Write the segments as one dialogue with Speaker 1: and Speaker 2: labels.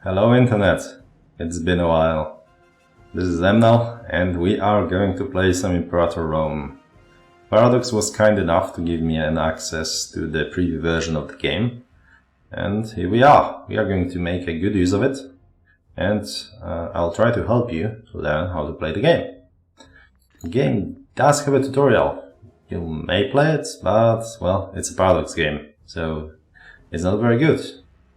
Speaker 1: Hello Internet, it's been a while. This is Emnel and we are going to play some Imperator Rome. Paradox was kind enough to give me an access to the preview version of the game. And here we are. We are going to make a good use of it. And I'll try to help you learn how to play the game. The game does have a tutorial. You may play it, but, well, it's a Paradox game, so it's not very good.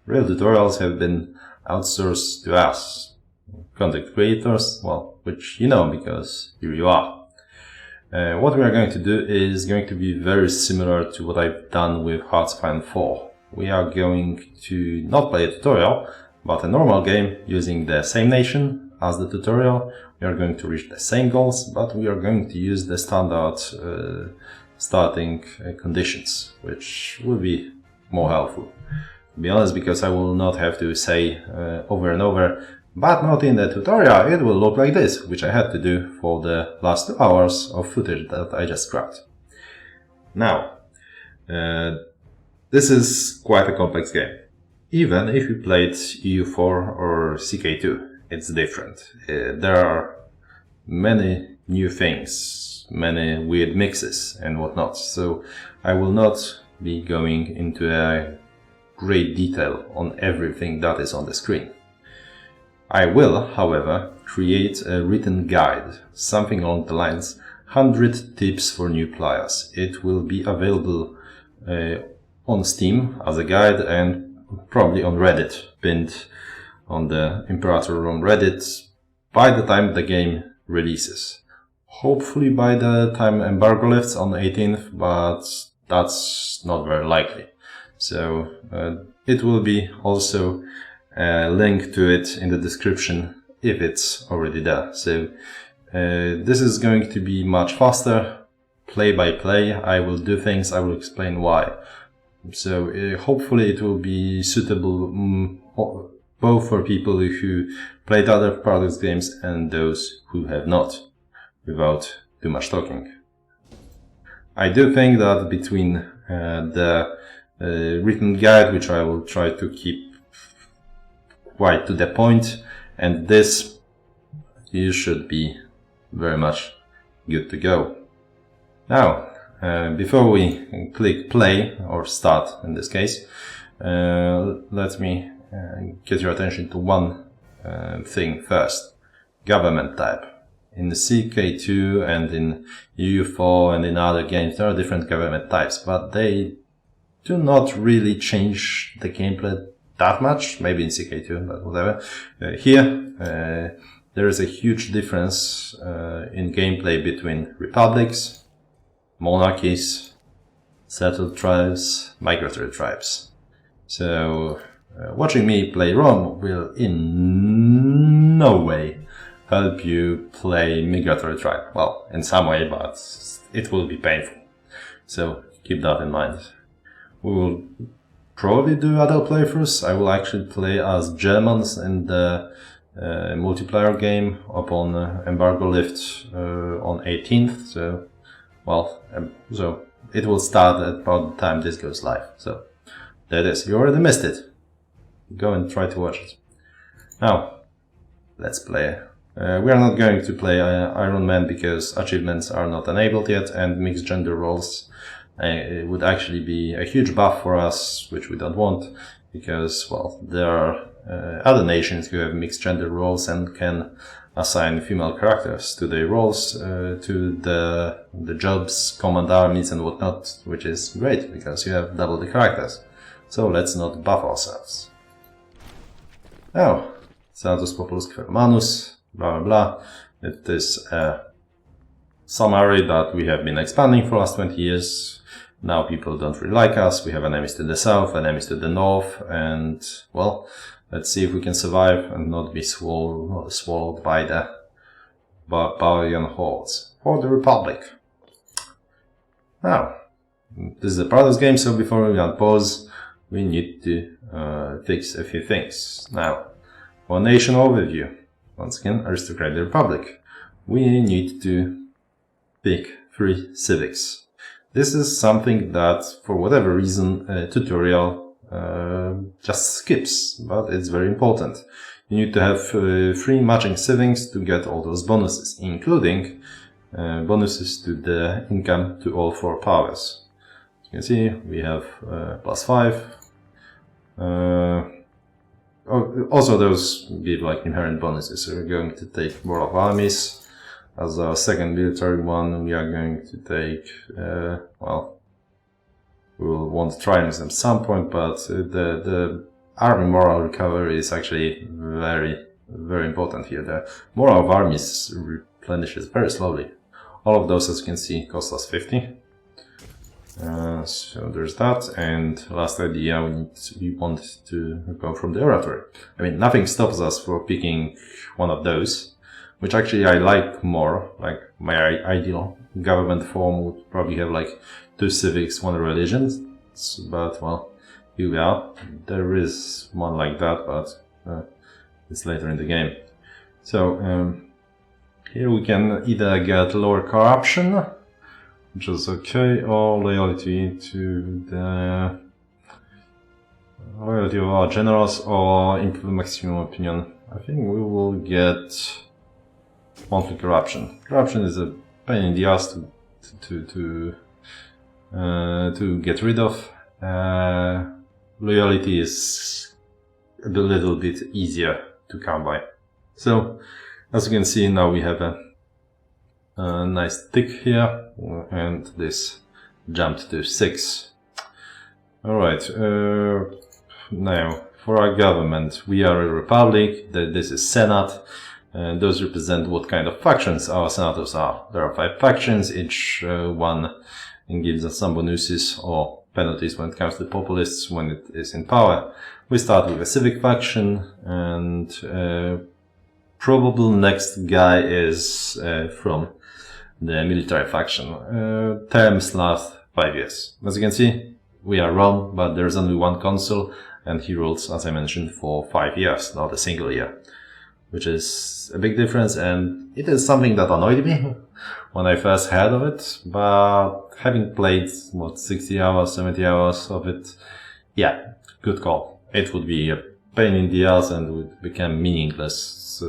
Speaker 1: Real tutorials have been outsourced to us, content creators, well, which you know because here you are. What we are going to do is going to be very similar to what I've done with Hearts of Iron 4. We are going to not play a tutorial, but a normal game using the same nation as the tutorial. We are going to reach the same goals, but we are going to use the standard starting conditions, which will be more helpful. To be honest, because I will not have to say over and over, but not in the tutorial, it will look like this, which I had to do for the last 2 hours of footage that I just grabbed. Now, this is quite a complex game. Even if you played EU4 or CK2, it's different. There are many new things, many weird mixes and whatnot, so I will not be going into a great detail on everything that is on the screen. I will, however, create a written guide, something along the lines 100 tips for new players. It will be available on Steam as a guide and probably on Reddit, pinned on the Imperator Rome Reddit by the time the game releases. Hopefully by the time embargo lifts on the 18th, but that's not very likely. So it will be also a link to it in the description if it's already there. So this is going to be much faster, play by play. I will do things, I will explain why. So hopefully it will be suitable both for people who played other Paradox games and those who have not, without too much talking. I do think that between the written guide, which I will try to keep quite to the point, and this, you should be very much good to go. Now, before we click play, or start in this case, let me get your attention to one thing first. Government type. In the CK2 and in EU4 and in other games, there are different government types, but they do not really change the gameplay that much, maybe in CK2, but whatever. Here, there is a huge difference in gameplay between republics, monarchies, settled tribes, migratory tribes. So, watching me play Rome will in no way help you play migratory tribe. Well, in some way, but it will be painful. So, keep that in mind. We will probably do other playthroughs. I will actually play as Germans in the multiplayer game upon embargo lift on 18th. So, well, so it will start at about the time this goes live. So, there it is. You already missed it. Go and try to watch it. Now, let's play. We are not going to play Iron Man because achievements are not enabled yet, and mixed gender roles it would actually be a huge buff for us, which we don't want, because, well, there are other nations who have mixed gender roles and can assign female characters to their roles, to the jobs, command armies and whatnot, which is great, because you have double the characters. So let's not buff ourselves. Now, Senatus Populus Querumanus, blah blah blah. It is a summary that we have been expanding for the last 20 years. Now people don't really like us. We have enemies to the south, enemies to the north, and, well, let's see if we can survive and not be swallowed by the barbarian hordes. For the Republic. Now, this is a Paradox game, so before we unpause, we need to fix a few things. Now, for nation overview, once again, Aristocratic Republic. We need to pick 3 civics. This is something that, for whatever reason, a tutorial just skips, but it's very important. You need to have 3 matching civics to get all those bonuses, including bonuses to the income to all 4 powers. As you can see, we have +5. Also, those give like inherent bonuses. So we're going to take War of Armies as our second military one. We are going to take, well, we will want triumphs at some point, but the army moral recovery is actually very, very important here. The moral of armies replenishes very slowly. All of those, as you can see, cost us 50. So there's that, and last idea, we want to go from the oratory. I mean, nothing stops us for picking one of those, which actually I like more. Like, my ideal government form would probably have like 2 civics, 1 religion, but well, here we are. There is one like that, but it's later in the game. So here we can either get lower corruption, which is okay, or loyalty of our generals, or improve maximum opinion. I think we will get monthly corruption. Corruption is a pain in the ass to get rid of. Loyalty is a little bit easier to come by. So, as you can see, now we have a nice tick here, and this jumped to 6. Alright, now for our government, we are a republic, this is Senate, and those represent what kind of factions our senators are. There are 5 factions, each one gives us some bonuses or penalties when it comes to populists when it is in power. We start with a civic faction, and probable next guy is from the military faction. Terms last 5 years. As you can see, we are Rome, but there's only 1 consul, and he rules, as I mentioned, for 5 years, not a single year, which is a big difference, and it is something that annoyed me when I first heard of it, but having played, 60 hours, 70 hours of it, yeah, good call. It would be a pain in the ass and would become meaningless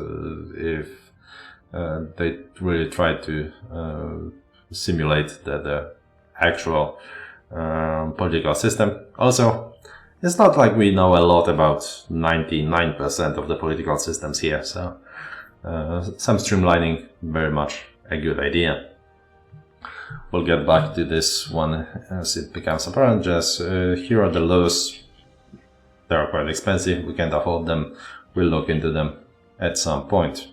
Speaker 1: if they really try to simulate the actual political system. Also, it's not like we know a lot about 99% of the political systems here, so some streamlining, very much a good idea. We'll get back to this one as it becomes apparent. Just here are the laws. They are quite expensive, we can't afford them, we'll look into them at some point.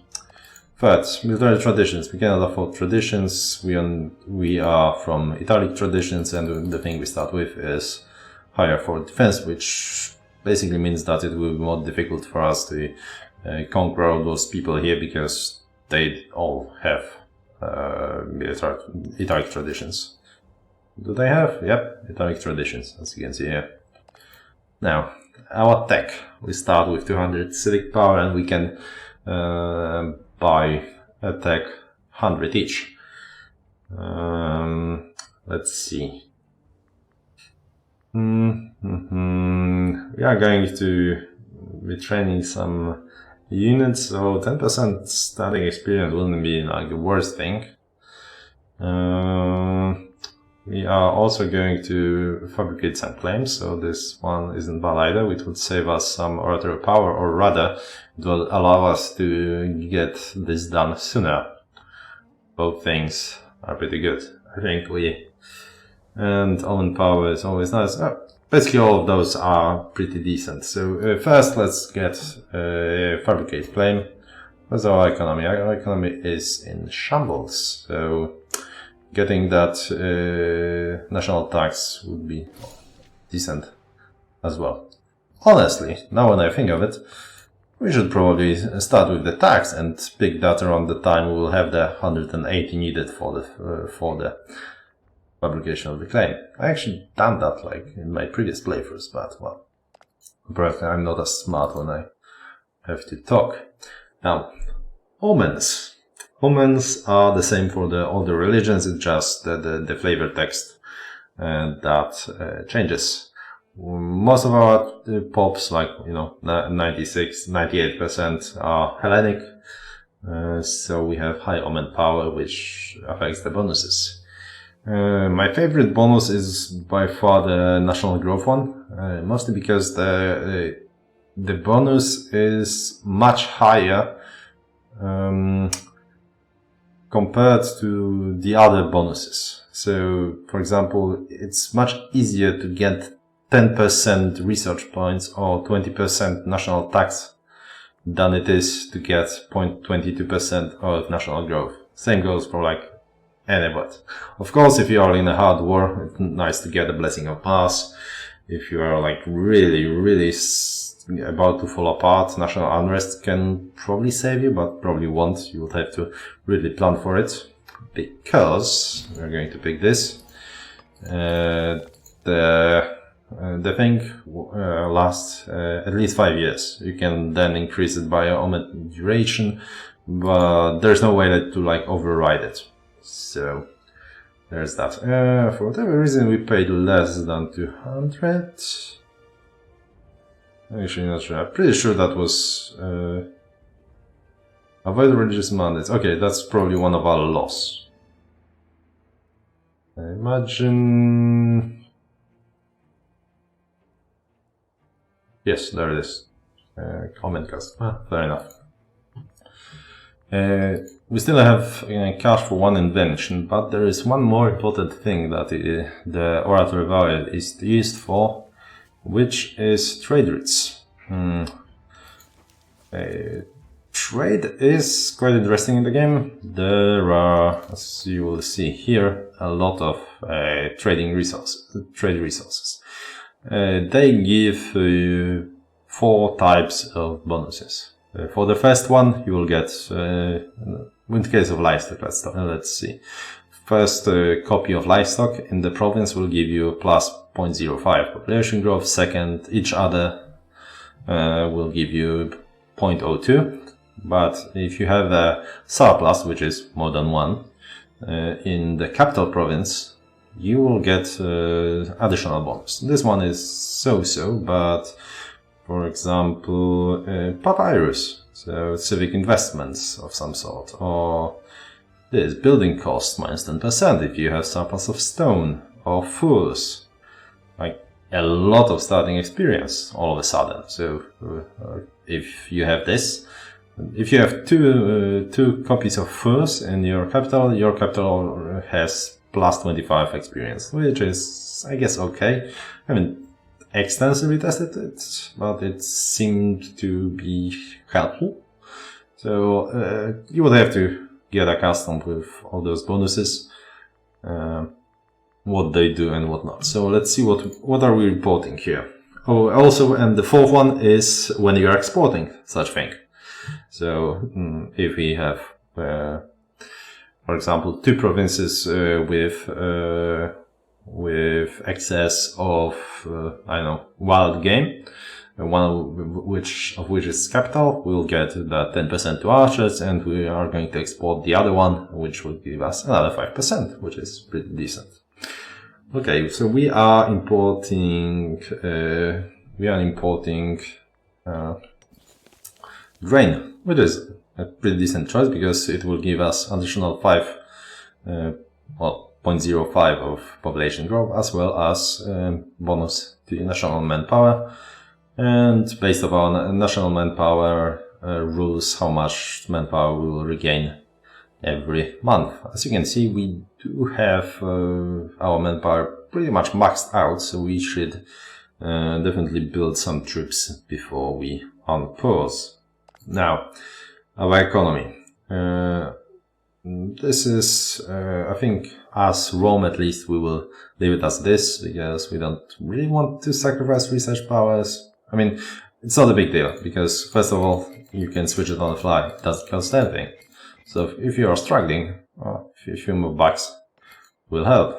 Speaker 1: Third, military traditions. We cannot afford traditions. We are from Italic traditions, and the thing we start with is higher for defense, which basically means that it will be more difficult for us to conquer all those people here, because they all have military Italic traditions. Do they have? Yep, Italic traditions, as you can see here. Now, our tech. We start with 200 civic power, and we can buy a tech 100 each. Let's see. We are going to be training some units, so 10% starting experience wouldn't be like the worst thing. We are also going to fabricate some claims, so this one isn't bad either. It would save us some oratory power, or rather, it will allow us to get this done sooner. Both things are pretty good, I think. And Omen power is always nice. Basically all of those are pretty decent. So first let's get fabricate claim. What's our economy? Our economy is in shambles, so getting that national tax would be decent as well. Honestly, now when I think of it, we should probably start with the tax and pick that around the time we will have the 180 needed for the publication of the claim. I actually done that like in my previous playthroughs, but well, apparently I'm not as smart when I have to talk. Now, Omens. Omens are the same for all the religions, it's just the flavor text that changes. most of our pops, like, 96, 98% are Hellenic. So we have high Omen power, which affects the bonuses. My favorite bonus is by far the national growth one, mostly because the bonus is much higher compared to the other bonuses. So, for example, it's much easier to get 10% research points or 20% national tax than it is to get 0.22% of national growth. Same goes for like anybody. Of course, if you are in a hard war, it's nice to get a blessing of Mars. If you are like really about to fall apart, national unrest can probably save you, but probably won't. You will have to really plan for it, because we're going to pick this. The thing lasts at least 5 years. You can then increase it by Omen duration, but there's no way to like override it. So there's that. For whatever reason, we paid less than 200. Actually, not sure. I'm pretty sure that was avoid religious mandates. Okay, that's probably one of our laws. I imagine. Yes, there it is. Comment cast. Fair enough. We still have cash for one invention, but there is one more important thing that the oratory value is used for, which is trade routes. Trade is quite interesting in the game. There are, as you will see here, a lot of trade resources. They give 4 types of bonuses. For the first one, you will get, in the case of livestock, let's see. First copy of livestock in the province will give you plus 0.05 population growth. Second, each other will give you 0.02. But if you have a surplus, which is more than 1, in the capital province, you will get additional bonus. This one is so-so, but for example, papyrus, so civic investments of some sort, or this building cost minus 10% if you have surplus of stone, or furs, like a lot of starting experience all of a sudden. So if you have this, if you have two copies of furs in your capital has plus 25 experience, which is, I guess, okay. I haven't extensively tested it, but it seemed to be helpful. So you would have to get accustomed with all those bonuses, what they do and what not. So let's see what are we reporting here. Oh, also, and the fourth one is when you are exporting such thing. So if we have, for example, 2 provinces with excess of wild game, one which is capital, we'll get that 10% to archers, and we are going to export the other one, which will give us another 5%, which is pretty decent. Okay, so we are importing grain, which is a pretty decent choice because it will give us additional 0.05 of population growth, as well as bonus to national manpower. And based on our national manpower rules, how much manpower we will regain every month. As you can see, we do have our manpower pretty much maxed out, so we should definitely build some troops before we unpause. Now, our economy. This is, I think, as Rome at least, we will leave it as this, because we don't really want to sacrifice research powers. I mean, it's not a big deal, because first of all, you can switch it on the fly. It doesn't cost anything. So if you are struggling, a few more bucks will help.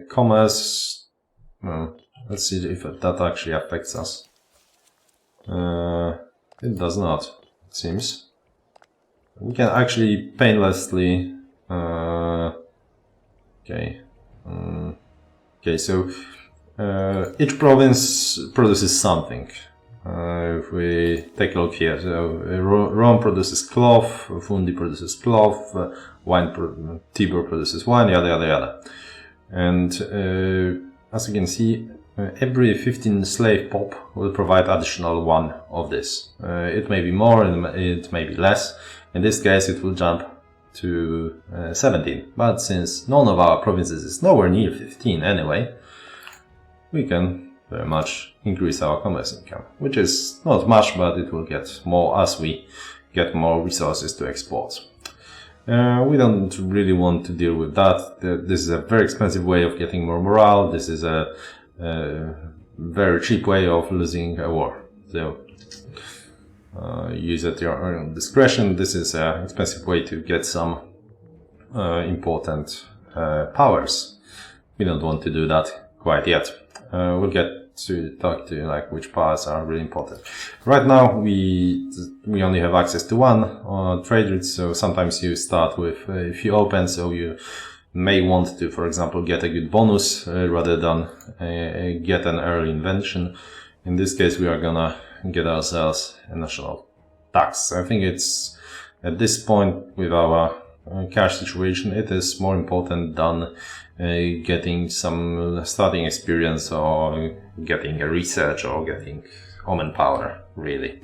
Speaker 1: Commerce, let's see if that actually affects us. It does not, it seems. We can actually painlessly, okay, so each province produces something. If we take a look here, so Rome produces cloth, Fundi produces cloth, Tibur produces wine, yada yada yada. And as you can see, every 15 slave pop will provide additional one of this. It may be more, it may be less. In this case, it will jump to 17. But since none of our provinces is nowhere near 15 anyway, we can very much increase our commerce income, which is not much, but it will get more as we get more resources to export. We don't really want to deal with that. This is a very expensive way of getting more morale. This is a very cheap way of losing a war. So use at your own discretion. This is an expensive way to get some important powers. We don't want to do that quite yet. We'll get to talk to like which powers are really important. Right now we only have access to one trade route, so sometimes you start with a few open, so you may want to, for example, get a good bonus rather than get an early invention. In this case, we are gonna get ourselves a national tax. I think it's at this point with our cash situation, it is more important than getting some starting experience or getting a research or getting Omen power, really.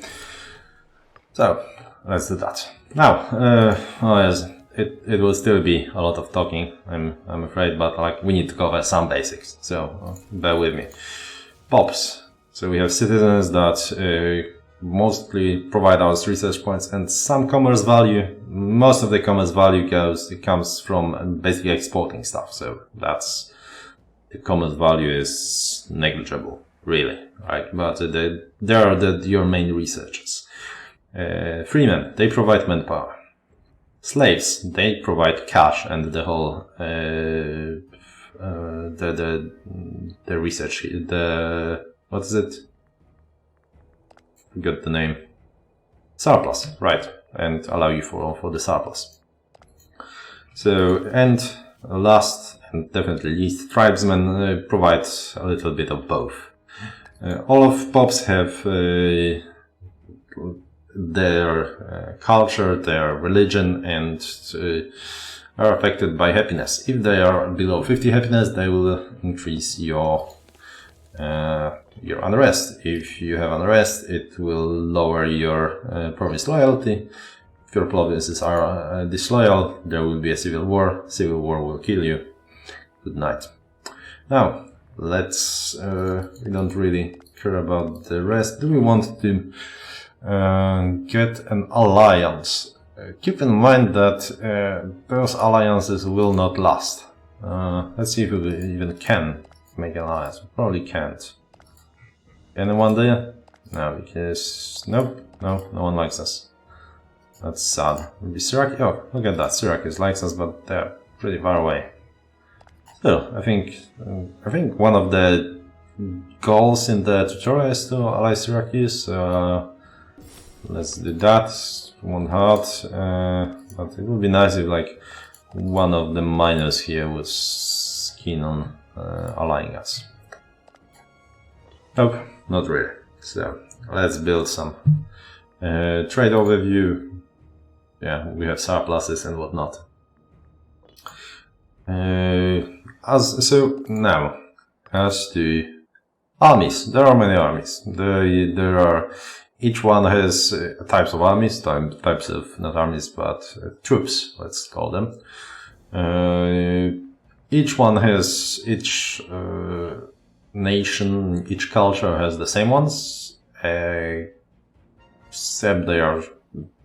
Speaker 1: So let's do that. Now, yes, it will still be a lot of talking, I'm afraid, but like we need to cover some basics, so bear with me. Pops. So we have citizens that mostly provide us research points and some commerce value. Most of the commerce value comes from basically exporting stuff, so that's the commerce value is negligible, really, right? But they are your main researchers. Freemen, they provide manpower. Slaves, they provide cash and the whole the research, what is it? Forgot the name. Surplus, right, and allow you for the surplus. So, and last and definitely least, tribesmen provide a little bit of both. All of pops have their culture, their religion, and are affected by happiness. If they are below 50 happiness, they will increase your unrest. If you have unrest, it will lower your province loyalty. If your provinces are disloyal, there will be a civil war. Civil war will kill you. Good night. Now, let's, we don't really care about the rest. Do we want to get an alliance? Keep in mind that those alliances will not last. Let's see if we even can make an alliance. We probably can't. Anyone there? No, because nope, no one likes us. That's sad. Maybe Syracuse. Oh, look at that. Syracuse likes us, but they're pretty far away. Still, I think one of the goals in the tutorial is to ally Syracuse. Let's do that. Won't hurt. But it would be nice if like one of the miners here was keen on allying us. Nope, not really. So let's build some trade overview. Yeah, we have surpluses and whatnot. So now, as to armies, there are many armies. There are, each one has types of armies, types of, not armies, but troops, let's call them. Each one has, each nation, each culture has the same ones, except they are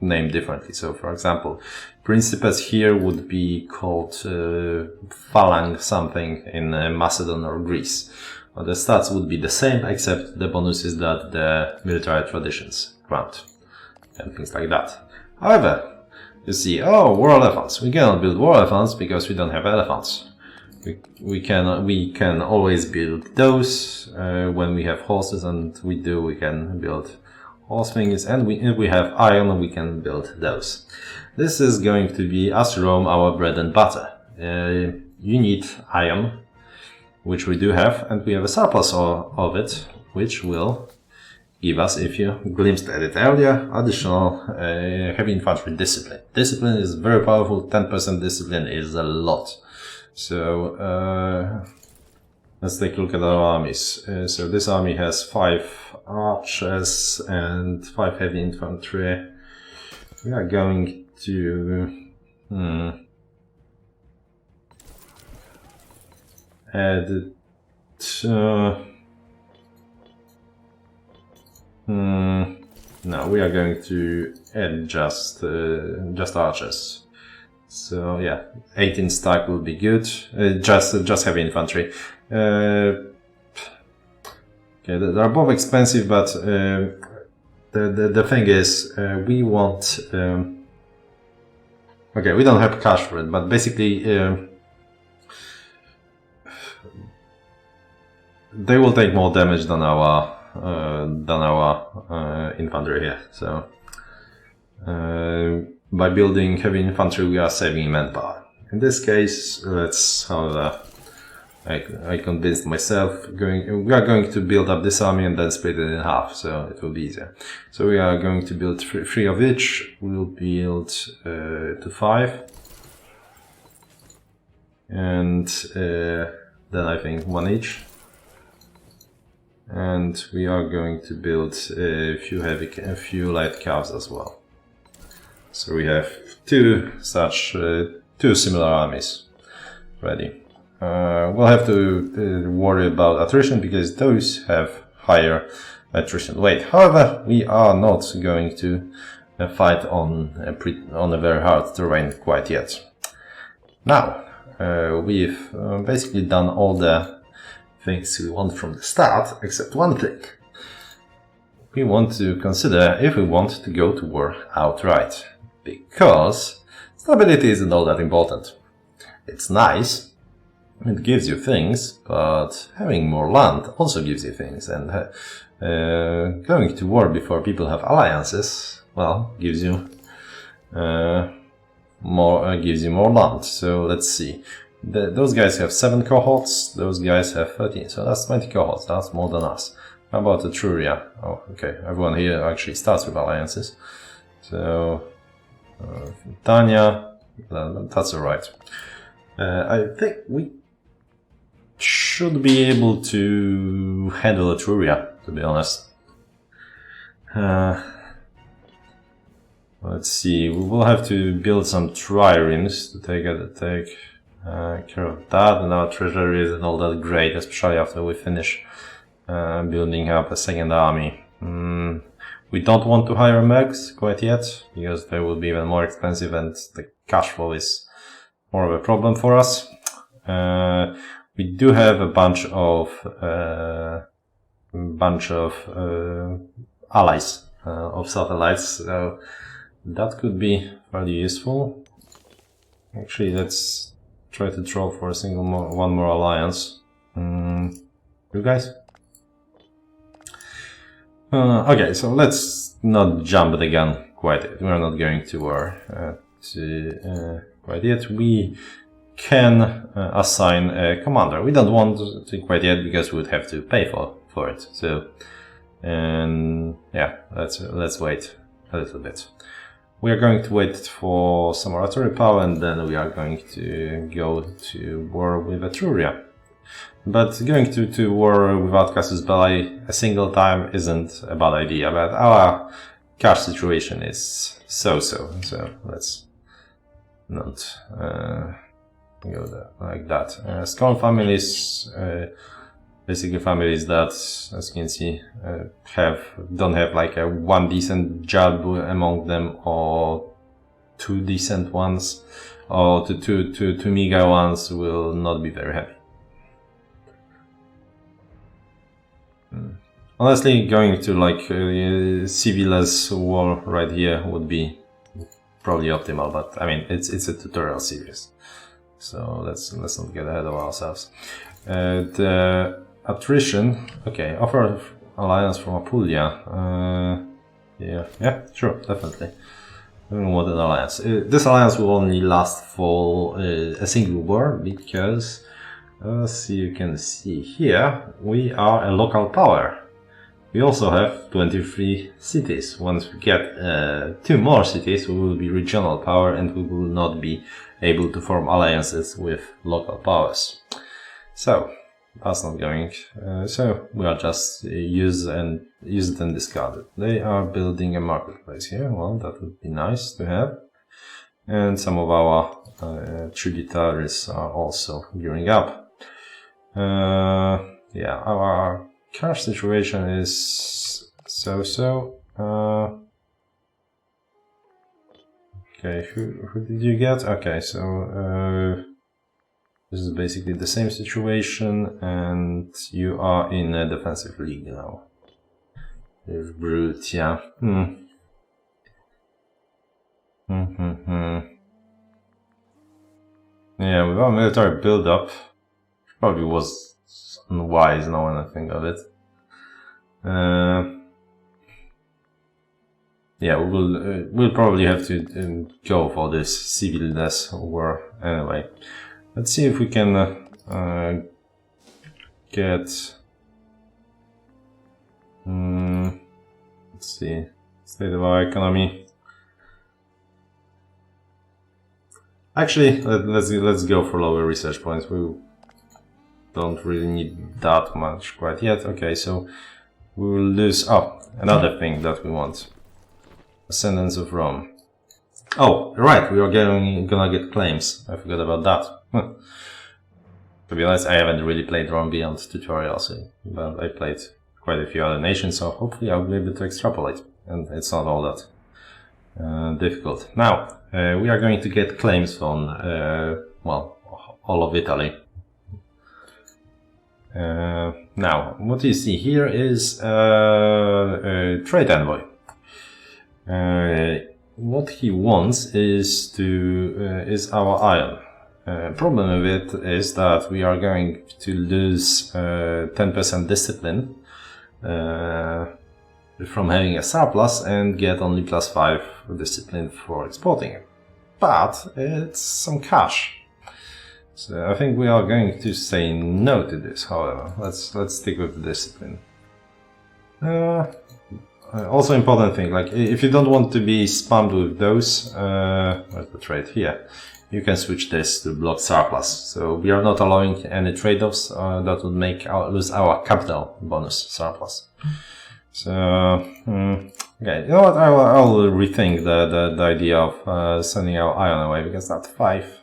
Speaker 1: named differently. So, for example, Principes here would be called Phalang something in Macedon or Greece. Well, the stats would be the same, except the bonuses that the military traditions grant, and things like that. However, you see, oh, war elephants. We cannot build war elephants because we don't have elephants. We can always build those when we have horses, and we can build horse things, and if we have iron, we can build those. This is going to be, as Rome, our bread and butter. You need iron. which we do have, and we have a surplus of it, which will give us, if you glimpsed at it earlier, additional heavy infantry discipline. Discipline is very powerful. 10% discipline is a lot. So let's take a look at our armies. So this army has 5 archers and 5 heavy infantry. We are going to add no, we are going to add just archers. So yeah, 18 stack will be good. Just heavy infantry. Okay, they are both expensive, but the thing is, we want. Okay, we don't have cash for it, but basically, they will take more damage than our infantry here. So by building heavy infantry, we are saving manpower. In this case, let's, however, I convinced myself, we are going to build up this army and then split it in half, so it will be easier. So we are going to build 3 of each. We'll build to 5, and then I think 1 each. And we are going to build a few light calves as well. So we have 2 similar armies ready. We'll have to worry about attrition because those have higher attrition weight. However, we are not going to fight on a very hard terrain quite yet. Now, we've basically done all the things we want from the start, except one thing. We want to consider if we want to go to war outright, because stability isn't all that important. It's nice, it gives you things, but having more land also gives you things, and going to war before people have alliances, well, gives you more land. So let's see. Those guys have 7 cohorts, those guys have 13, so that's 20 cohorts, that's more than us. How about Etruria? Oh, okay, everyone here actually starts with alliances. So, Tanya, that's alright. I think we should be able to handle Etruria, to be honest. Let's see, we will have to build some triremes to take care of that, and our treasury isn't all that great, especially after we finish building up a second army. We don't want to hire megs quite yet, because they will be even more expensive and the cash flow is more of a problem for us. We do have a bunch of allies of satellites, so that could be fairly useful. Actually, let's try to draw for one more alliance. You guys? Okay, so let's not jump the gun quite yet. We are not going to war quite yet. We can assign a commander. We don't want to quite yet because we would have to pay for it. So, and yeah, let's wait a little bit. We are going to wait for some oratory power, and then we are going to go to war with Etruria. But going to war without casus belli a single time isn't a bad idea, but our cash situation is so-so, so let's not go there like that. Strong families, basically families that, as you can see, don't have like a one decent job among them, or 2 decent ones, or two meager ones will not be very happy. Honestly, going to like civiles war right here would be probably optimal, but I mean it's a tutorial series, so let's not get ahead of ourselves. The attrition, okay, offer alliance from Apulia. Yeah, sure, definitely. We want an alliance. This alliance will only last for a single war, because as you can see here, we are a local power. We also have 23 cities. Once we get 2 more cities, we will be regional power and we will not be able to form alliances with local powers. So, that's not going. So, we are just use it and discard it. They are building a marketplace here. Well, that would be nice to have. And some of our tributaries are also gearing up. Yeah, our cash situation is so. Okay, who did you get? Okay, so this is basically the same situation, and you are in a defensive league now. With Brute, yeah. Yeah, with our military build-up, probably was unwise now when I think of it. Yeah, we'll probably have to go for this civil-less war anyway. Let's see if we can get. Let's see, state of our economy. Actually, let's go for lower research points. We don't really need that much quite yet. Okay, so we will lose. Oh, another thing that we want: Ascendance of Rome. Oh, right, we are gonna get claims. I forgot about that. To be honest, I haven't really played Rome beyond tutorials, but I played quite a few other nations, so hopefully I'll be able to extrapolate, and it's not all that difficult. Now, we are going to get claims on, well, all of Italy. Now, what you see here is a trade envoy. What he wants is our iron. Problem with it is that we are going to lose 10% discipline from having a surplus and get only +5 discipline for exporting it. But it's some cash. So I think we are going to say no to this, however. Let's stick with the discipline. Also important thing, like if you don't want to be spammed with those, where's the trade here? You can switch this to block surplus. So we are not allowing any trade-offs that would make lose our capital bonus surplus. So okay, you know what? I'll rethink the idea of sending our iron away, because that 5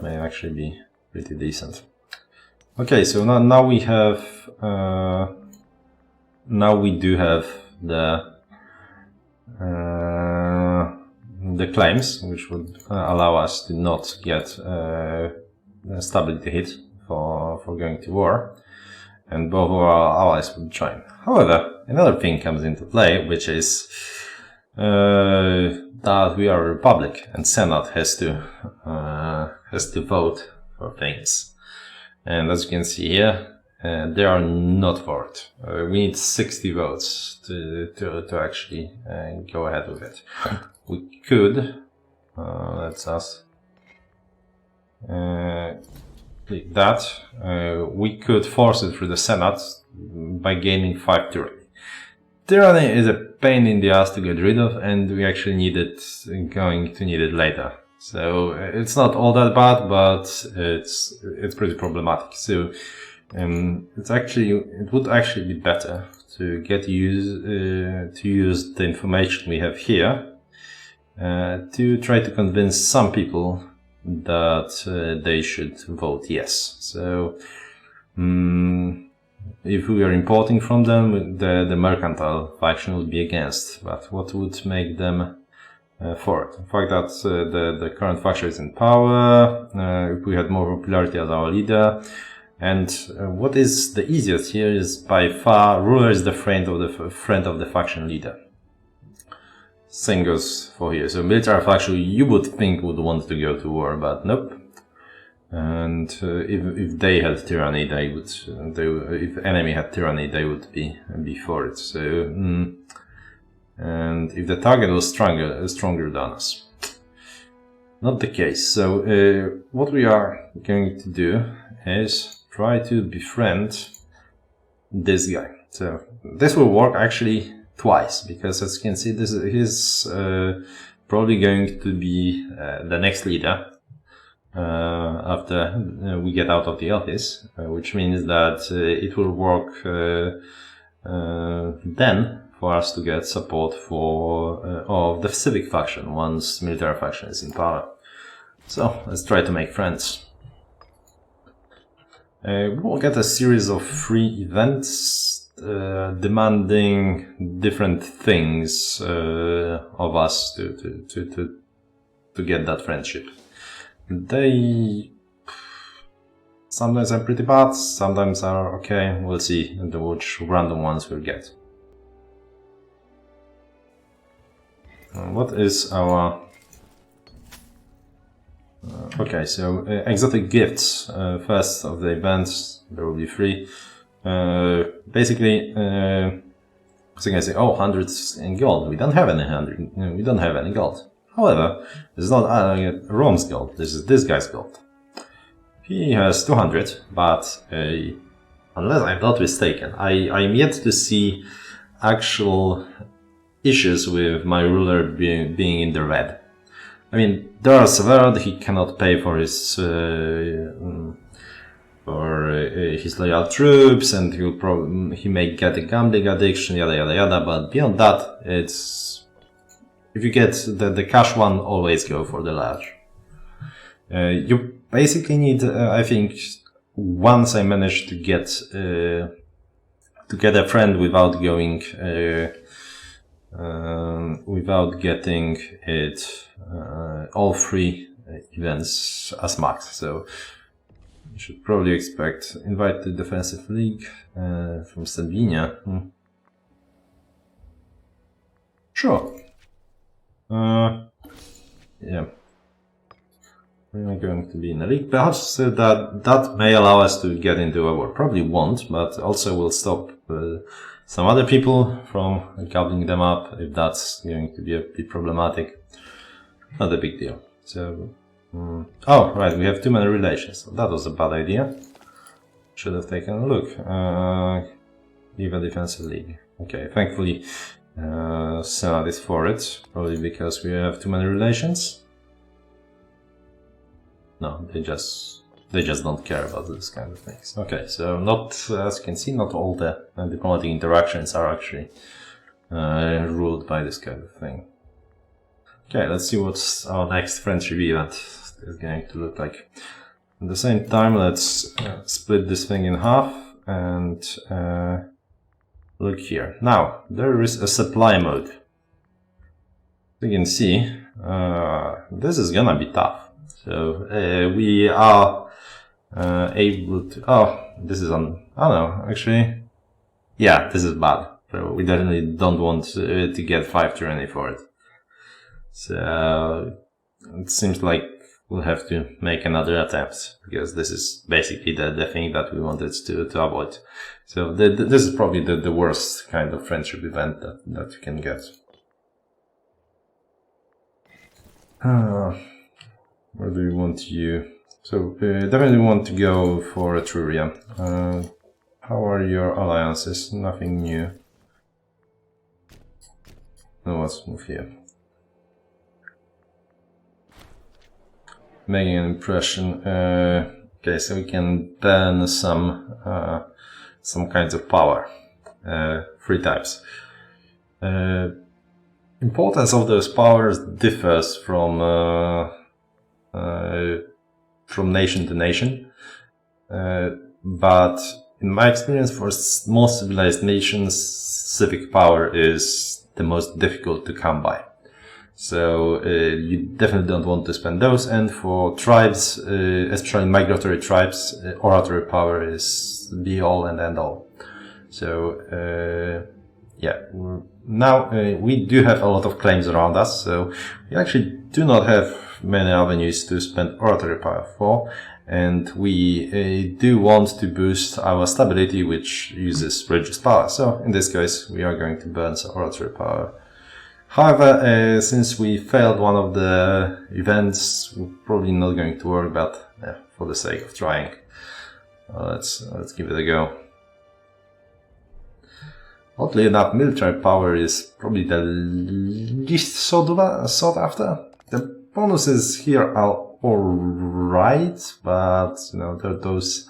Speaker 1: may actually be pretty decent. Okay, so now we have now we do have the claims, which would allow us to not get stability hit for going to war, and both of our allies would join. However, another thing comes into play, which is that we are a republic, and Senate has to vote for things. And as you can see here, they are not for it. We need 60 votes to actually go ahead with it. We could, let's us click that. We could force it through the Senate by gaining 5 tyranny. Tyranny is a pain in the ass to get rid of, and we actually need it later. So it's not all that bad, but it's pretty problematic. So it would actually be better to use the information we have here to try to convince some people that they should vote yes. So if we are importing from them, the mercantile faction would be against. But what would make them for it? The fact that the current faction is in power, if we had more popularity as our leader, and what is the easiest here is by far ruler is the friend of the faction leader. Same goes for here. So military faction you would think would want to go to war, but nope. And if they had tyranny, if enemy had tyranny, they would be for it. So and if the target was stronger than us. not the case. So what we are going to do is try to befriend this guy. So this will work actually twice, because as you can see, this is probably going to be the next leader after we get out of the office, which means that it will work then for us to get support for of the civic faction once military faction is in power. So let's try to make friends. We'll get a series of free events demanding different things of us to get that friendship. They sometimes are pretty bad, sometimes are okay. We'll see which random ones we'll get. What is our... okay, so exotic gifts, first of the events, there will be free. Basically, so you can say, oh, hundreds in gold. We don't have any we don't have any gold. However, this is not Rome's gold, this is this guy's gold. He has 200, but unless I'm not mistaken, I'm yet to see actual issues with my ruler being in the red. I mean, there are several, he cannot pay for his loyal troops, and he may get a gambling addiction, yada yada yada. But beyond that, it's if you get the cash one, always go for the large. You basically need, I think, once I managed to get a friend without going without getting it all three events as max. So you should probably expect invite to defensive league from Sardinia. Sure. Yeah. We're going to be in a league. Perhaps that may allow us to get into a war. Probably won't, but also will stop some other people from gobbling them up if that's going to be a bit problematic. Not a big deal. So, oh, right, we have too many relations. So that was a bad idea. Should have taken a look. Leave a defensive league. Okay, thankfully, Senate is for it. Probably because we have too many relations. No, they just don't care about this kind of things. Okay, so not, as you can see, not all the diplomatic interactions are actually ruled by this kind of thing. Okay, let's see what's our next friendship event is going to look like. At the same time, let's split this thing in half and look here. Now, there is a supply mode. You can see, this is gonna be tough. So we are able to... oh, this is on... oh no, actually... yeah, this is bad. So we definitely don't want to get 5 tyranny for it. So it seems like we'll have to make another attempt, because this is basically the thing that we wanted to avoid. So this is probably the worst kind of friendship event that you can get. Where do we want you? So definitely want to go for Etruria. How are your alliances? Nothing new. No, let's move here. Making an impression. Okay, so we can burn some kinds of power. 3 types. Importance of those powers differs from nation to nation, but in my experience, for most civilized nations, civic power is the most difficult to come by. So you definitely don't want to spend those, and for tribes, especially migratory tribes, oratory power is the all and end all. So yeah, now we do have a lot of claims around us, so we actually do not have many avenues to spend oratory power for, and we do want to boost our stability, which uses religious power. So in this case, we are going to burn some oratory power. However, since we failed one of the events, we're probably not going to work, but for the sake of trying, let's give it a go. Oddly enough, military power is probably the least sought after. The bonuses here are alright, but you know, those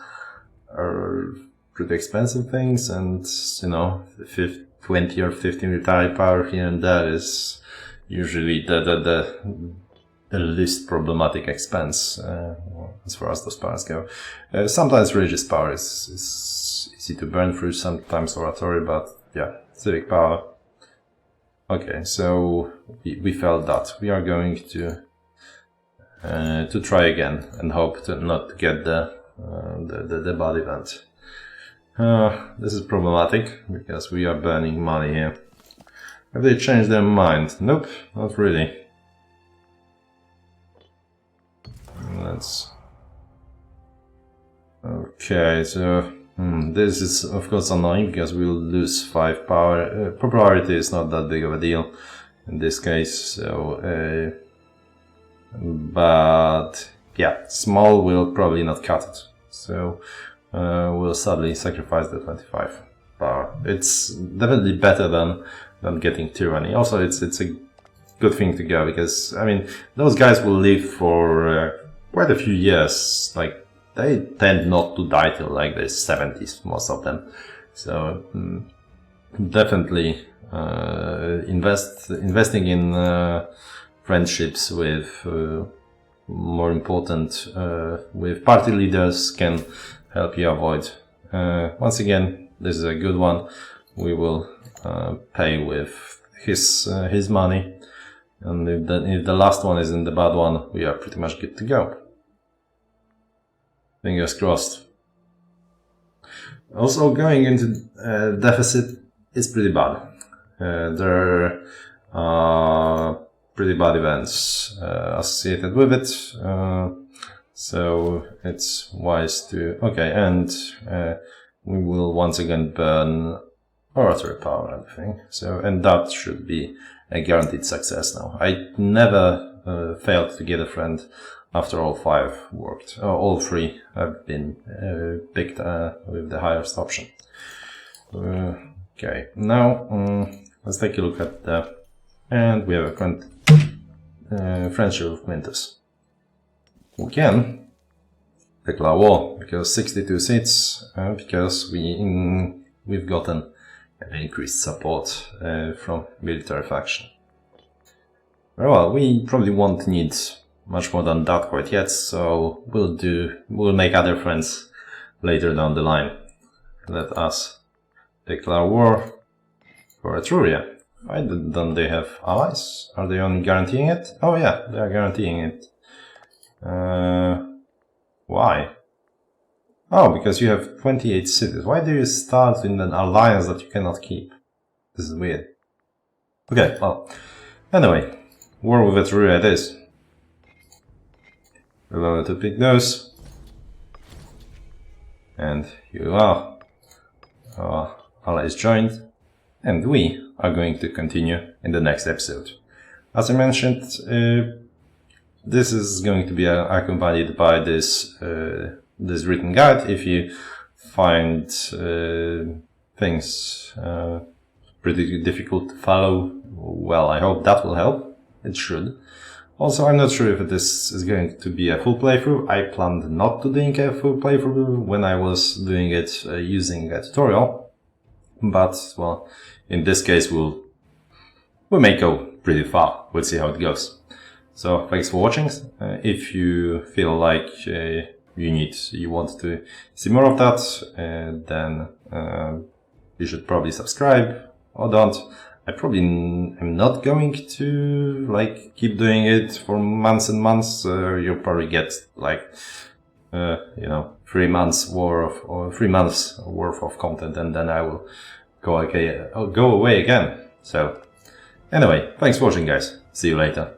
Speaker 1: are pretty expensive things, and you know, the 20 or 50 military power here and there is usually the least problematic expense as far as those powers go. Sometimes religious power is easy to burn through, sometimes oratory, but yeah, civic power. Okay, so we failed that. We are going to try again and hope to not get the bad event. This is problematic because we are burning money here. Have they changed their mind? Nope, not really. Let's. Okay, so this is of course annoying because we'll lose 5 power. Popularity is not that big of a deal in this case, so. But yeah, small will probably not cut it. So we'll sadly sacrifice the 25 power. It's definitely better than getting tyranny. Also, it's a good thing to go because I mean those guys will live for quite a few years. Like they tend not to die till like the 70s, most of them. So definitely investing in friendships with more important with party leaders can help you avoid. Once again, this is a good one. We will pay with his money, and if the last one isn't the bad one, we are pretty much good to go. Fingers crossed. Also, going into deficit is pretty bad. There are pretty bad events associated with it, so it's wise to... Okay, and we will once again burn oratory power, I think. So, and that should be a guaranteed success now. I never failed to get a friend after all 5 worked. All 3 have been picked with the highest option. Okay, now let's take a look at the... And we have a friend. Friendship with Mintus. We can declare war because 62 seats, because we've gotten an increased support from military faction. Very well, we probably won't need much more than that quite yet, so we'll make other friends later down the line. Let us declare war for Etruria. Why don't they have allies? Are they only guaranteeing it? Oh yeah, they are guaranteeing it. Why? Oh, because you have 28 cities. Why do you start in an alliance that you cannot keep? This is weird. Okay, well, anyway, war with Etruria it is. We're going to pick those. And you are. Our allies joined. And we are going to continue in the next episode. As I mentioned, this is going to be accompanied by this this written guide. If you find things pretty difficult to follow, well, I hope that will help. It should. Also, I'm not sure if this is going to be a full playthrough. I planned not to doing a full playthrough when I was doing it using a tutorial. But, well, in this case, we may go pretty far. We'll see how it goes. So, thanks for watching. If you feel like you want to see more of that, then you should probably subscribe or don't. I probably am not going to like keep doing it for months and months. You'll probably get like 3 months worth of content, and then I will go away again. So anyway, thanks for watching, guys. See you later.